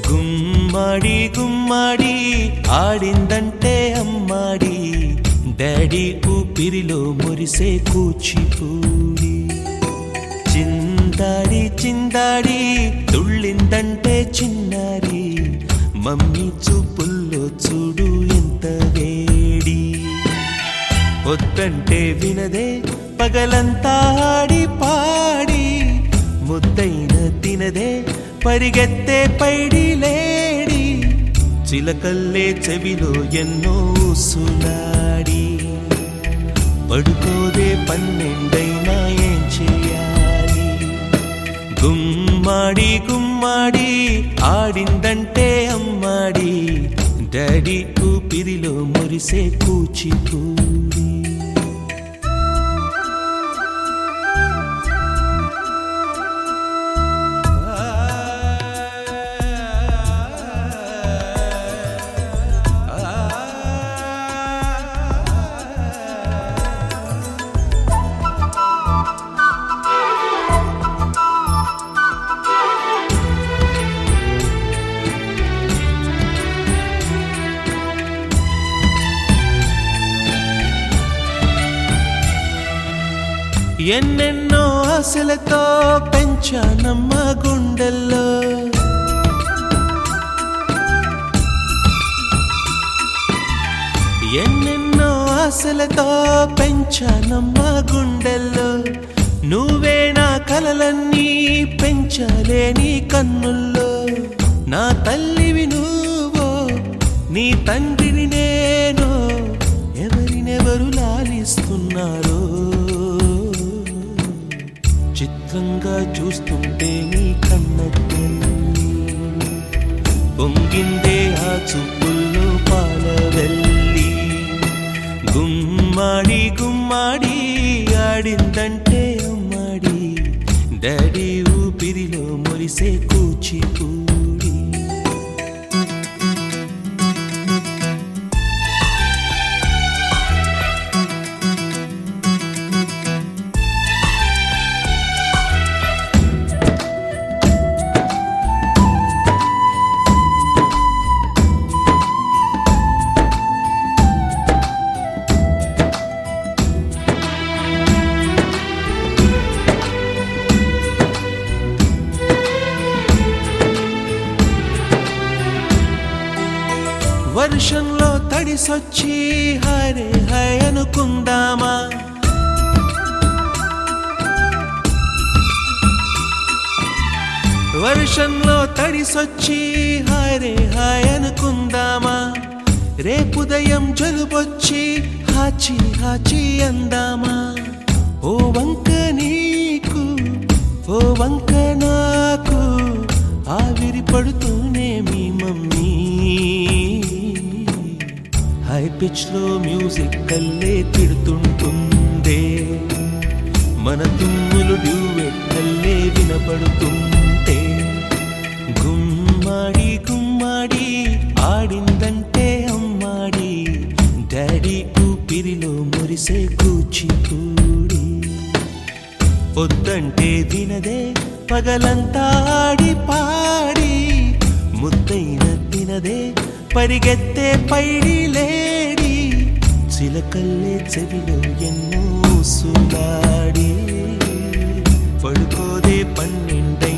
గుమ్మాడి గుమ్మాడి ఆడిందంటే అమ్మాడి, డాడీ ఊపిరిలో మురిసే కూచిపూడి. చిందాడి చిందాడి తుళ్ళిందంటే చిన్నారి, మమ్మీ చూపుల్లో చూడు ఎంత వేడి. వద్దంటే వినదే పగలంతా ఆడి పాడి, ముద్దైన తినదే పరిగెత్తే పైడి లేడి. చిలకల్లే చెవిలో ఎన్నో సులాడి, పడుకోదే పన్నెండైనా ఏం చేయాలి. గుమ్మాడి గుమ్మాడి ఆడిందంటే అమ్మాడి, డాడీ ఊపిరిలో మురిసే కూచిపూడి. ఎన్నెన్నో ఆశలతో పెంచానమ్మ గుండెల్లో, ఎన్నెన్నో ఆశలతో పెంచానమ్మ గుండెల్లో. నువ్వే నా కలలన్నీ పెంచాలే నీ కన్నుల్లో. నా తల్లివి నువ్వో నీ తండ్రిని నేను, ఎవరినెవరు లాలిస్తున్నారో చిత్రంగా చూస్తుంటే నీ కన్నెల్లి. పొంగిందే ఆ చూపుల్లో పాలవెల్లి. గుమ్మాడి గుమ్మాడి ఆడిందంటే అమ్మాడి, డాడీ ఊపిరిలో మురిసే కూచిపూడి. వర్షంలో తడిసొచ్చి హరే హై అనుకుందామా, వర్షంలో తడిసొచ్చి హరే హై అనుకుందామా. రేపుదయం జలుబొచ్చి హాచి హాచి అందామా. ఓ వంక నీకు ఓ వంక నాకు, ఆవిరి పడుతూనే మీ మమ్మీ. హై పిచ్ లో మ్యూజిక్ కల్లే తిడుతుంటుందే, మన తుమ్ములు డ్యూయెట్ కల్లే వినపడుతుంటే. గుమ్మాడి గుమ్మాడి ఆడిందంటే అమ్మాడి, డాడీ ఊపిరిలో మురిసే కూచిపూడి. వద్దంటే వినదే పగలంతా ఆడి పాడి, ముద్దైన తినదే పరిగెత్తే పైడి లేడి. చిలకల్లే చెవిలో ఎన్నో సులాడి, పడుకోదే పన్నెండై